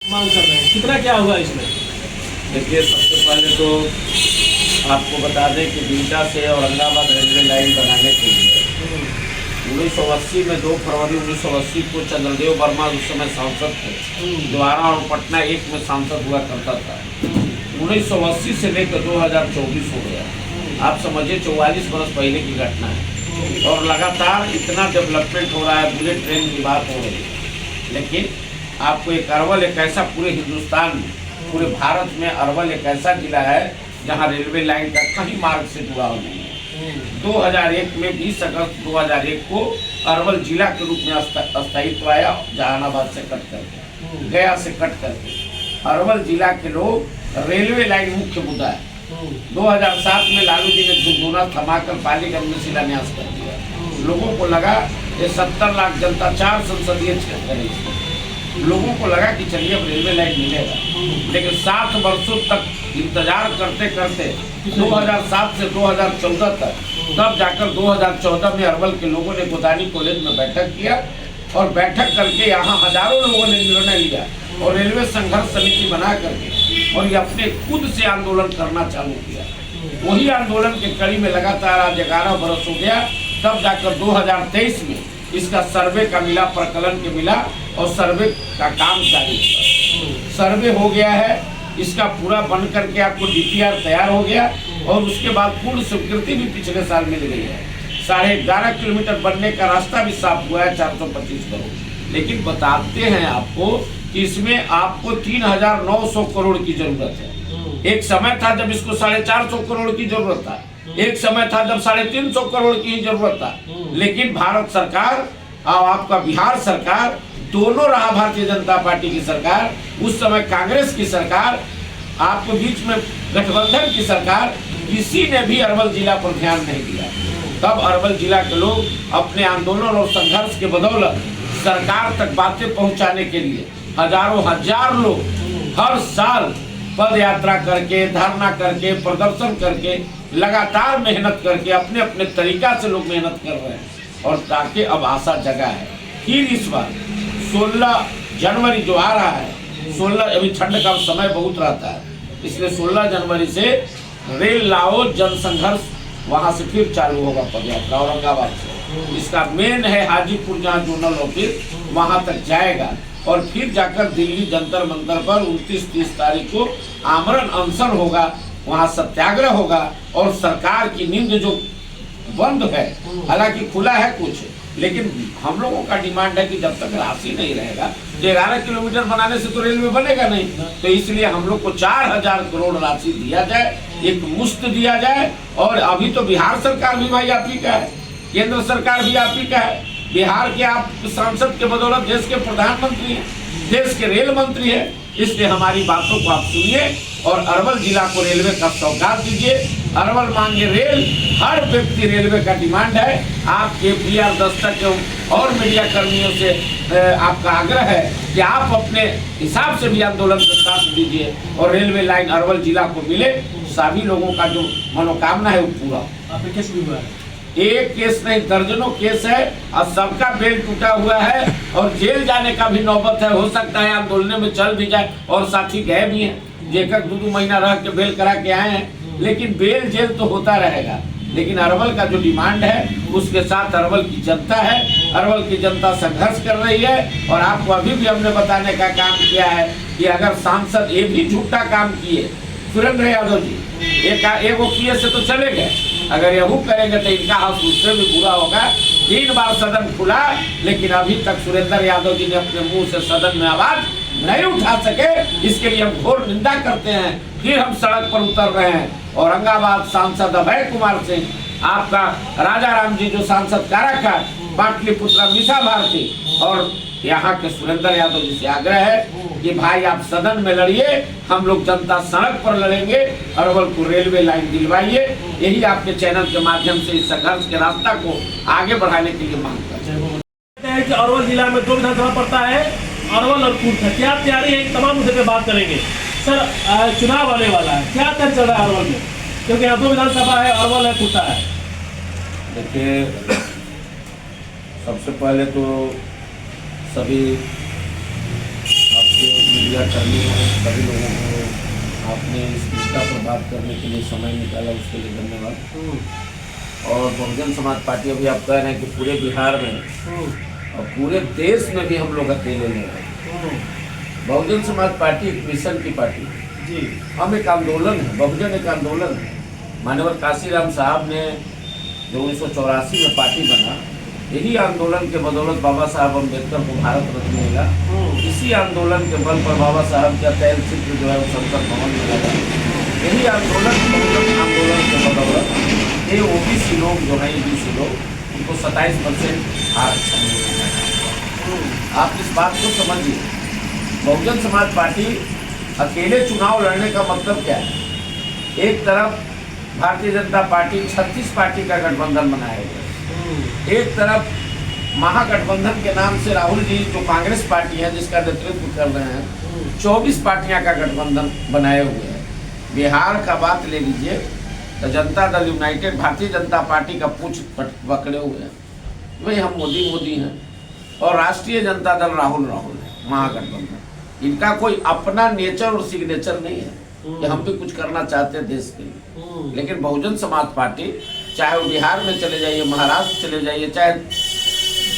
मांग कर रहे हैं, कितना क्या हुआ इसमें? देखिए, सबसे पहले तो आपको बता दें कि बिहटा से औरंगाबाद रेलवे लाइन बनाने के लिए 1980 में 2 फरवरी 1980 को चंद्रदेव वर्मा उस समय सांसद थे, द्वारा और पटना 1 में सांसद हुआ करता था। 1980 से लेकर 2024 हो गया, आप समझिए 44 वर्ष पहले की घटना है। और लगातार इतना डेवलपमेंट हो रहा है, बुलेट ट्रेन की बात हो रही है। लेकिन आपको एक अरवल एक ऐसा पूरे हिंदुस्तान में, पूरे भारत में अरवल एक ऐसा जिला है जहां रेलवे लाइन का कहीं मार्ग से जुड़ाव नहीं है। 2001 में 20 अगस्त 2001 को अरवल जिला के रूप में अस्तित्व आया, जहानाबाद से कट करके, गया से कट करके। अरवल जिला के लोग रेलवे लाइन मुख्य मुद्दा है। 2007 में लालू जी ने झुंझुना थमाकर पालीगंज में शिलान्यास कर दिया। लोगों को लगा ये 70 लाख जनता, 4 संसदीय क्षेत्र है, लोगों को लगा कि चलिए अब रेलवे लाइन मिलेगा। लेकिन 7 वर्षों तक इंतजार करते करते 2007 से 2014 तक, तब जाकर 2014 में अरवल के लोगों ने गोदानी कॉलेज में बैठक किया और बैठक करके यहाँ हजारों लोगों ने निर्णय लिया और रेलवे संघर्ष समिति बना करके और ये अपने खुद से आंदोलन करना चालू किया। वही आंदोलन के कड़ी में लगातार आज 11 वर्ष हो गया। तब जाकर 2023 में इसका सर्वे का मिला, प्रकलन के मिला और सर्वे का काम जारी हुआ। सर्वे हो गया है, इसका पूरा बन करके आपको डीपीआर तैयार हो गया और उसके बाद पूर्ण स्वीकृति भी पिछले साल मिल गई है। 11.5 किलोमीटर बनने का रास्ता भी साफ हुआ है, 425 करोड़। लेकिन बताते हैं आपको कि इसमें आपको 3,900 करोड़ की जरूरत है। एक समय था जब इसको 450 करोड़ की जरूरत था, एक समय था जब 350 करोड़ की जरूरत था। लेकिन भारत सरकार और आपका बिहार सरकार, दोनों रहा भारतीय जनता पार्टी की सरकार, उस समय कांग्रेस की सरकार, आपको बीच में गठबंधन की सरकार, किसी ने भी अरवल जिला पर ध्यान नहीं दिया। तब अरवल जिला के लोग अपने आंदोलन और संघर्ष के बदौलत सरकार तक बातें पहुंचाने के लिए हजारों हजार लोग हर साल पद यात्रा करके, धरना करके, प्रदर्शन करके, लगातार मेहनत करके, अपने अपने तरीका से लोग मेहनत कर रहे हैं। और ताकि अब आशा जगा है फिर इस बार 16 जनवरी जो आ रहा है, 16 अभी ठंड का समय बहुत रहता है, इसलिए 16 जनवरी से रेल लाओ जनसंघर्ष वहां से फिर चालू होगा पदयात्रा औरंगाबाद से। इसका मेन है हाजीपुर, जहाँ जोनल ऑफिस वहां तक जाएगा और फिर जाकर दिल्ली जंतर मंतर पर 29-30 तारीख को आमरण अनशन होगा, वहां सत्याग्रह होगा और सरकार की नींद जो बंद है, हालांकि खुला है कुछ, लेकिन हम लोगों का डिमांड है कि जब तक राशि नहीं रहेगा, 11 किलोमीटर बनाने से तो रेलवे बनेगा नहीं, तो इसलिए हम लोग को 4,000 करोड़ राशि दिया जाए, एक मुश्त दिया जाए। और अभी तो बिहार सरकार भी भाई आप ही का है, केंद्र सरकार भी आप ही का है। बिहार के आप सांसद के बदौलत देश के प्रधानमंत्री हैं, देश के रेल मंत्री हैं, इसलिए हमारी बातों को आप सुनिए और अरवल जिला को रेलवे का सौगात दीजिए। अरवल मांगे रेल, हर व्यक्ति रेलवे का डिमांड है। आपके PR दस्तक और मीडिया कर्मियों से आपका आग्रह है कि आप अपने हिसाब से भी आंदोलन को साथ दीजिए और रेलवे लाइन अरवल जिला को मिले। सभी लोगों का जो मनोकामना है वो पूरा। आपके केस भी हुआ है? एक केस नहीं, दर्जनों केस है और सबका बेल टूटा हुआ है और जेल जाने का भी नौबत है। हो सकता है आंदोलन में चल भी जाए और साथी गए भी हैं, जेकर 2-2 महीना रह के बेल करा के आए हैं, लेकिन बेल जेल तो होता रहेगा। लेकिन अरवल का जो डिमांड है उसके साथ अरवल की जनता है, अरवल की जनता संघर्ष कर रही है। और आपको अभी भी हमने बताने का काम किया है कि अगर सांसद ये भी झूठा काम किए, सुरेंद्र यादव जी एक वो किए से तो चले गए, अगर यहू करेंगे तो इनका हाथ उससे भी बुरा होगा। 3 बार सदन खुला, लेकिन अभी तक सुरेंद्र यादव जी ने अपने मुंह से सदन में आवाज नहीं उठा सके। इसके लिए हम घोर निंदा करते हैं। फिर हम सड़क पर उतर रहे हैं। औरंगाबाद सांसद अभय कुमार सिंह, आपका राजा राम जी जो सांसद काराकाट, पाटलिपुत्र मीसा भारती और यहाँ के सुरेंद्र यादव जी से आग्रह है कि भाई आप सदन में लड़िए, हम लोग जनता सड़क पर लड़ेंगे, अरवल को रेलवे लाइन दिलवाइए। यही आपके चैनल के माध्यम से इस संघर्ष के रास्ता को आगे बढ़ाने के लिए मांग करते हैं कि अरवल जिला में 2 विधानसभा पड़ता है, अरवल और कुर्था। क्या तैयारी है, तमाम मुद्दे पे बात करेंगे। सर, चुनाव आने वाला है, क्या तय चल रहा है अरवल में, क्योंकि यहाँ 2 विधानसभा है, अरवल है, कुर्था है। देखिए, सबसे पहले तो सभी आपके मीडिया मीडियाकर्मी हैं, सभी लोगों को आपने इस मुद्दा पर बात करने के लिए समय निकाला, उसके लिए धन्यवाद। और बहुजन समाज पार्टी, अभी आप कह रहे हैं कि पूरे बिहार में और पूरे देश में भी हम लोग अकेले नहीं हैं। बहुजन समाज पार्टी एक मिशन की पार्टी है जी। हम एक आंदोलन है, बहुजन एक आंदोलन है। माननीय काशीराम साहब ने जो 1984 में पार्टी बना, यही आंदोलन के बदौलत बाबा साहब अम्बेडकर को भारत रत्न मिला। इसी आंदोलन के बल पर बाबा साहब का तैल चित्र जो है वो संसद भवन में लगा। यही आंदोलन के बदौलत ये ओबीसी लोग जो है, EBC लोग, उनको 27% आरक्षण मिला। आप इस बात को समझिए, बहुजन समाज पार्टी अकेले चुनाव लड़ने का मतलब क्या है? एक तरफ भारतीय जनता पार्टी 36 पार्टी का गठबंधन बनाया गया, एक तरफ महागठबंधन के नाम से राहुल जी जो कांग्रेस पार्टी है जिसका नेतृत्व कर रहे हैं, 24 पार्टियां का गठबंधन बनाए हुए हैं। बिहार का बात ले लीजिए तो जनता दल यूनाइटेड भारतीय जनता पार्टी का पूछ पकड़े हुए हैं, वही हम मोदी हैं, और राष्ट्रीय जनता दल राहुल है, महागठबंधन। इनका कोई अपना नेचर और सिग्नेचर नहीं है कि हम भी कुछ करना चाहते हैं देश के लिए। लेकिन बहुजन समाज पार्टी, चाहे वो बिहार में चले जाइए, महाराष्ट्र चले जाइए, चाहे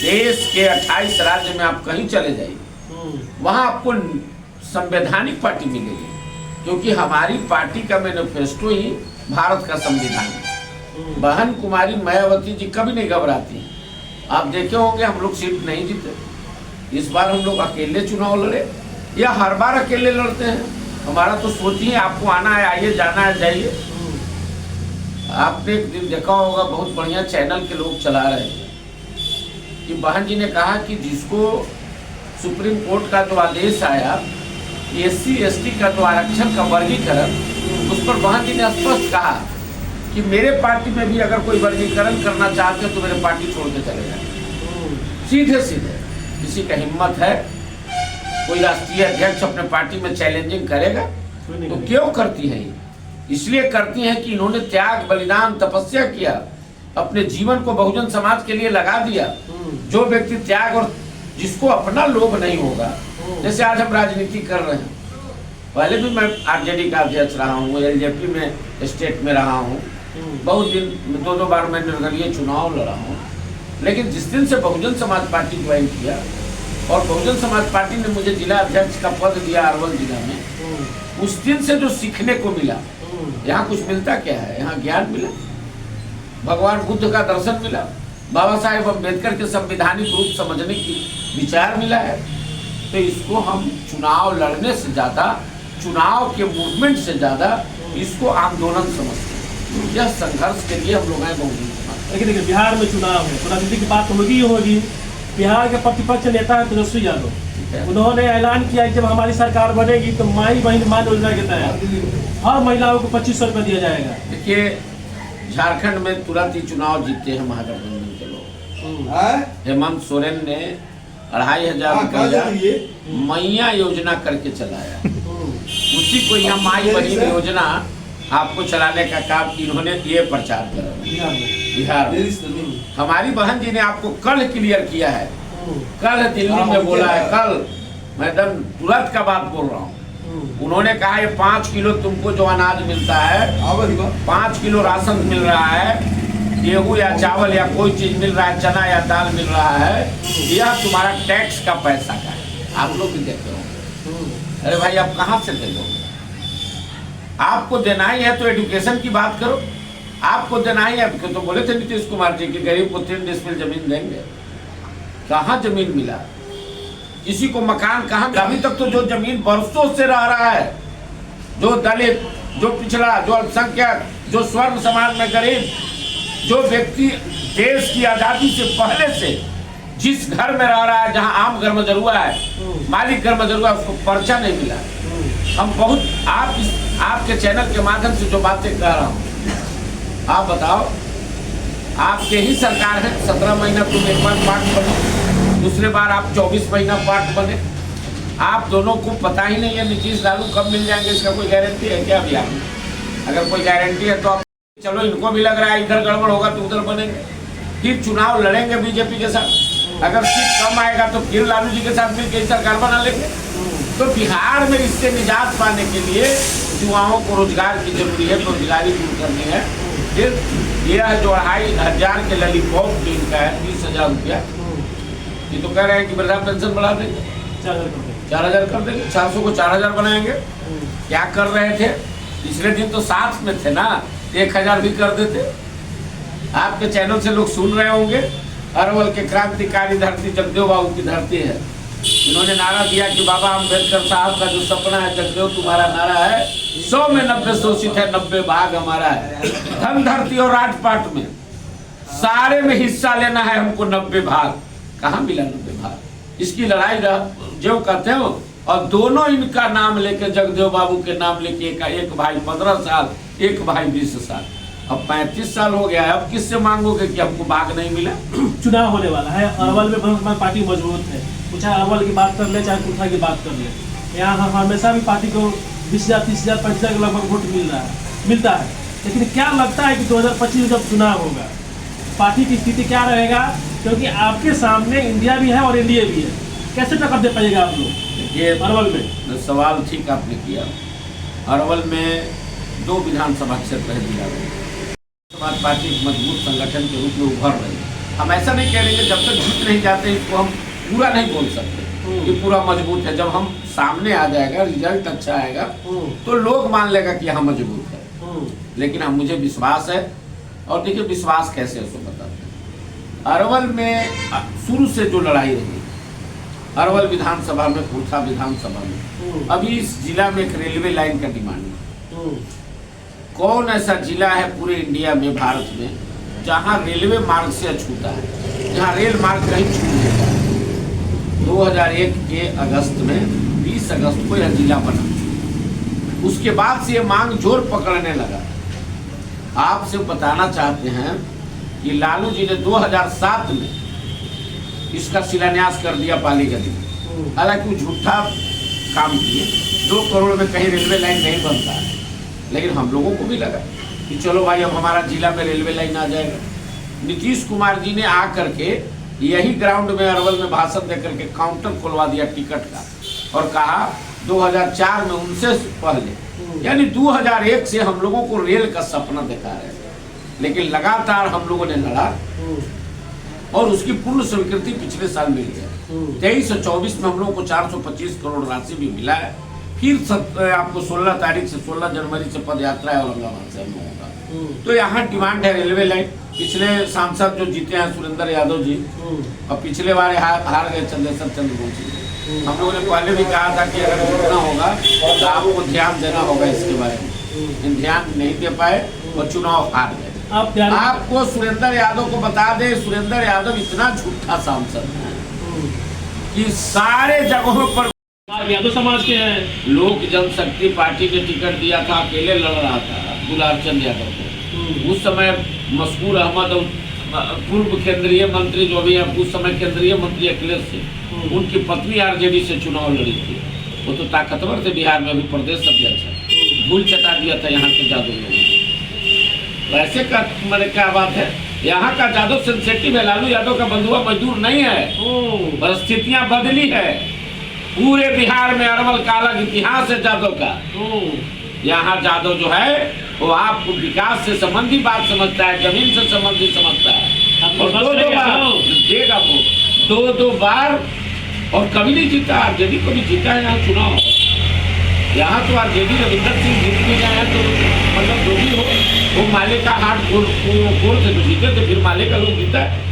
देश के 28 राज्य में आप कहीं चले जाइए, वहाँ आपको संवैधानिक पार्टी मिलेगी, क्योंकि हमारी पार्टी का मैनिफेस्टो ही भारत का संविधान है। बहन कुमारी मायावती जी कभी नहीं घबराती। आप देखे होंगे हम लोग सीट नहीं जीते, इस बार हम लोग अकेले चुनाव लड़े या हर बार अकेले लड़ते हैं? हमारा तो सोचिए, आपको आना है आइए, जाना है जाइए। आपने एक दिन देखा होगा, बहुत बढ़िया चैनल के लोग चला रहे हैं कि बहन जी ने कहा कि जिसको सुप्रीम कोर्ट का जो आदेश आया SC ST का जो आरक्षण का वर्गीकरण, उस पर बहन जी ने स्पष्ट कहा कि मेरे पार्टी में भी अगर कोई वर्गीकरण करना चाहते हो तो मेरे पार्टी छोड़ के चले जाए। सीधे सीधे किसी का हिम्मत है कोई राष्ट्रीय अध्यक्ष अपने पार्टी में चैलेंजिंग करेगा? तो क्यों करती है? इसलिए करती हैं कि इन्होंने त्याग, बलिदान, तपस्या किया, अपने जीवन को बहुजन समाज के लिए लगा दिया। जो व्यक्ति त्याग और जिसको अपना लोभ नहीं होगा, जैसे आज हम राजनीति कर रहे हैं, पहले भी मैं RJD का अध्यक्ष रहा हूँ, LJP में स्टेट में रहा हूँ, बहुत दिन 2 बार मैं निर्दलीय चुनाव लड़ा हूँ। लेकिन जिस दिन से बहुजन समाज पार्टी ज्वाइन किया और बहुजन समाज पार्टी ने मुझे जिला अध्यक्ष का पद दिया अरवल जिला में, उस दिन से जो सीखने को मिला, यहाँ कुछ मिलता क्या है? यहाँ ज्ञान मिला, भगवान बुद्ध का दर्शन मिला, बाबा साहेब अम्बेडकर के संवैधानिक रूप समझने की विचार मिला है। तो इसको हम चुनाव लड़ने से ज़्यादा, चुनाव के मूवमेंट से ज़्यादा इसको आंदोलन समझते हैं। यह संघर्ष के लिए हम लोग हैं बहुजन समाज। लेकिन देखिए, बिहार में चुनाव है तो राजनीति की बात होगी। बिहार के प्रतिपक्ष नेता है तेजस्वी यादव, उन्होंने ऐलान किया कि जब हमारी सरकार बनेगी तो माई बहन मान योजना के तहत हर महिलाओं को 2500 रुपये दिया जाएगा। देखिए, झारखंड में तुरंत ही चुनाव जीते हैं महागठबंधन के लोग। हेमंत सोरेन ने 2500 रुपया मैया योजना करके चलाया, उसी को यहाँ माई बहन योजना आपको चलाने का काम इन्होंने ये प्रचार करा बिहार में। हमारी बहन जी ने आपको कल क्लियर किया है, कल दिल्ली में बोला है, कल मैडम तुरंत का बात बोल रहा हूँ। उन्होंने कहा ये 5 किलो तुमको जो अनाज मिलता है, 5 किलो राशन मिल रहा है, गेहूँ या चावल या कोई चीज मिल रहा है, चना या दाल मिल रहा है, यह तुम्हारा टैक्स का पैसा का है। आप लोग भी देते हो। अरे भाई, आप कहाँ से दे दोगे? आपको देना ही है तो एजुकेशन की बात करो। आपको देना ही है तो बोले थे नीतीश कुमार जी कि गरीब को 3 डिसमिल जमीन देंगे। कहाँ जमीन मिला? किसी को मकान कहाँ? अभी तक तो जो जमीन बरसों से रह रहा है, जो दलित, जो पिछड़ा, जो अल्पसंख्यक, जो स्वर्ण समाज में गरीब, जो व्यक्ति देश की आज़ादी से पहले से जिस घर में रह रहा है, जहाँ आम घर में जरूरा है, मालिक घर में जरूरा, उसको पर्चा नहीं मिला। हम बहुत आपके चैनल के माध्यम से जो बातें कह रहा हूँ, आप बताओ, आपके ही सरकार है, 17 महीना तुम एक बार पार्ट बने, दूसरे बार आप 24 महीना पार्ट बने। आप दोनों को पता ही नहीं है नीतीश लालू कब मिल जाएंगे, इसका कोई गारंटी है क्या? बिहार में अगर कोई गारंटी है तो आप चलो, इनको भी लग रहा है इधर गड़बड़ होगा तो उधर बनेंगे, फिर चुनाव लड़ेंगे बीजेपी के साथ। अगर सीट कम आएगा तो फिर लालू जी के साथ मिलकर सरकार बना लेंगे। तो बिहार में इससे निजात पाने के लिए युवाओं को रोजगार की जरूरी है, रोजगारी दूर करनी है। फिर यह जो 2500 के लॉलीपॉप जो इनका है 20,000 रुपया, ये तो कह रहे हैं कि वृद्धा पेंशन बढ़ा देंगे, 4,000 कर देंगे, 400 को 4,000 बनाएंगे। क्या कर रहे थे पिछले दिन? तो साथ में थे ना, 1,000 भी कर देते। आपके चैनल से लोग सुन रहे होंगे, अरवल के क्रांतिकारी धरती जगदेव बाबू की धरती है। इन्होंने नारा दिया कि बाबा अम्बेडकर साहब का जो सपना है जगदेव तुम्हारा नारा है, 100 में 90 शोषित है, 90 भाग हमारा है। धन धरती और राजपाट में सारे में हिस्सा लेना है हमको, 90 भाग। कहाँ मिला 90 भाग? इसकी लड़ाई जो कहते हो। और दोनों इनका नाम लेके, जगदेव बाबू के नाम लेके, एक भाई 15 साल, एक भाई 20 साल, अब 35 साल हो गया है। अब किससे मांगोगे कि हमको भाग नहीं मिला? चुनाव होने वाला है, अरवल में बहुत पार्टी मजबूत है, चाहे अरवल की बात कर ले चाहे कुर्था की बात कर ले। यहाँ हमेशा भी पार्टी को 20,000, 30,000, 35,000 के लगभग वोट मिलता है। लेकिन क्या लगता है कि 2025 में जब चुनाव होगा पार्टी की स्थिति क्या रहेगा? क्योंकि आपके सामने इंडिया भी है और एनडीए भी है, कैसे टक्कर दे पाएगा आप लोग ये अरवल में? सवाल ठीक आपने किया। अरवल में 2 विधानसभा क्षेत्र है जिला में, समाज पार्टी एक मजबूत संगठन के रूप में उभर रही है। हम ऐसा नहीं कह रहे कि जब तक जीत नहीं जाते इसको हम पूरा नहीं बोल सकते कि पूरा मजबूत है। जब हम सामने आ जाएगा, रिजल्ट अच्छा आएगा तो लोग मान लेगा कि हाँ मजबूत है। लेकिन हम मुझे विश्वास है। और देखिए विश्वास कैसे उसको बताते हैं। अरवल में शुरू से जो लड़ाई रही, अरवल विधानसभा में, कुर्था विधानसभा में, अभी इस जिला में एक रेलवे लाइन का डिमांड है। कौन ऐसा जिला है पूरे इंडिया में, भारत में, जहां रेलवे मार्ग से अछूता है, जहां रेल मार्ग कहीं छूट नहीं है? 2001 के अगस्त में, 20 अगस्त को यह जिला बना। उसके बाद से ये मांग जोर पकड़ने लगा। आपसे बताना चाहते हैं कि लालू जी ने 2007 में इसका शिलान्यास कर दिया पालीगंज में। हालांकि वो झूठा काम किए, 2 करोड़ में कहीं रेलवे लाइन नहीं बनता है। लेकिन हम लोगों को भी लगा कि चलो भाई अब हमारा जिला में रेलवे लाइन आ जाएगा। नीतीश कुमार जी ने आकर के यही ग्राउंड में अरवल में भाषण देकर के काउंटर खुलवा दिया टिकट का, और कहा 2004 में उनसे पहले, यानी 2001 से हम लोगों को रेल का सपना दिखा रहे हैं। लेकिन लगातार हम लोगों ने लड़ा और उसकी पूर्ण स्वीकृति पिछले साल मिल गया। 23 और 24 में हम लोगों को 425 करोड़ राशि भी मिला है। फिर आपको 16 तारीख से 16 जनवरी से पद यात्रा है औरंगाबाद से हम लोगों का। तो यहाँ डिमांड है रेलवे लाइन। पिछले सांसद जो जीते हैं सुरेंद्र यादव जी, और पिछले बार हार गए चंद्रशेखर चंद्रवंशी। हम लोगों ने पहले भी कहा था कि अगर जीतना होगा तो आपको ध्यान देना होगा इसके बारे में, ध्यान नहीं दे पाए और चुनाव हार गए। आपको सुरेंद्र यादव को बता दें, सुरेंद्र यादव इतना झूठा सांसद है कि सारे जगहों पर यादव समाज के हैं। लोक जनशक्ति पार्टी ने टिकट दिया था, अकेले लड़ रहा था दुलारचंद यादव को। उस समय मशहूर अहमद और पूर्व केंद्रीय मंत्री जो भी है, उस समय केंद्रीय मंत्री अखिलेश थे, उनकी पत्नी आरजेडी से चुनाव लड़ी थी। वो तो ताकतवर थे बिहार में, अभी प्रदेश अध्यक्ष है। भूल चटा दिया था यहाँ के जादव लोगों ने। वैसे का मैंने क्या बात है, यहाँ का जादव सेंसिटिव है। लालू यादव का बंधुआ मजदूर नहीं है, परिस्थितियां बदली है। पूरे बिहार में अरवल का अलग इतिहास है जादव का। यहाँ जादव जो है वो आपको विकास से संबंधी बात समझता है, जमीन से संबंधी समझता है। और 2-2 बार देगा वो, 2-2 बार, और कभी नहीं जीता। आरजेडी को भी जीता है यहाँ चुनाव। यहाँ तो आरजेडी रविंदर सिंह जीत भी गए हैं, तो मतलब जो भी हो, वो माले का हाथ गोल से तो जीते थे, फिर माले का लोग जीता है।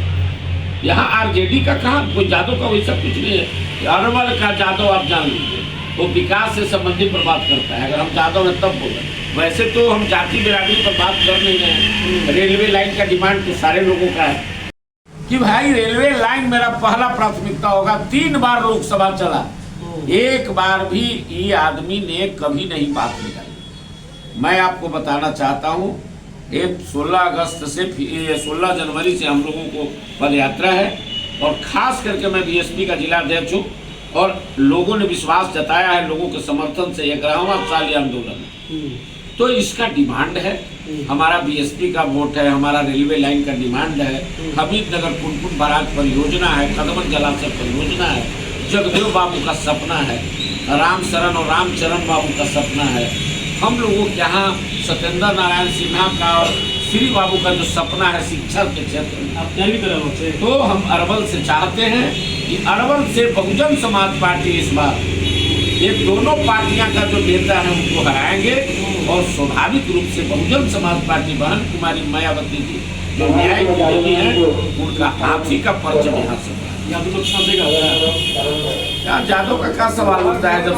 यहाँ आरजेडी का कहाँ, कोई जादव का वैसा कुछ नहीं है। अरवल का जादव आप जान लीजिए, वो विकास से संबंधित पर बात करता है। अगर हम जादव हैं तब बोले, वैसे तो हम जाति बिरादरी पर बात कर नहीं रहे हैं। रेलवे लाइन का डिमांड तो सारे लोगों का है कि भाई रेलवे लाइन मेरा पहला प्राथमिकता होगा। 3 बार लोकसभा चला, एक बार भी ये आदमी ने कभी नहीं बात निकाली। मैं आपको बताना चाहता हूँ, 16 अगस्त से 16 जनवरी से हम लोगों को पद यात्रा है, और खास करके मैं बीएसपी का जिला अध्यक्ष हूँ, और लोगों ने विश्वास जताया है लोगों के समर्थन से 11वां साल आंदोलन। तो इसका डिमांड है, हमारा बीएसपी का वोट है, हमारा रेलवे लाइन का डिमांड है, हमीद नगर पुनपुन बराज परियोजना है, कदमन जलाशय परियोजना है, जगदेव बाबू का सपना है, राम शरण और रामचरण बाबू का सपना है। हम लोगों के यहाँ सत्येंद्र नारायण सिन्हा का और श्री बाबू का जो सपना है शिक्षा के क्षेत्र में, आप तैयारी कर रहे हो? तो हम अरवल से चाहते हैं कि अरवल से बहुजन समाज पार्टी इस बार ये दोनों पार्टियां का जो नेता है उनको हराएंगे और स्वाभाविक रूप से बहुजन समाज पार्टी बहन कुमारी मायावती जी जो न्याय की देवी है उनका हाथी का परचम यहाँ से या तो लोग सामने का यार जादव का क्या सवाल होता है जब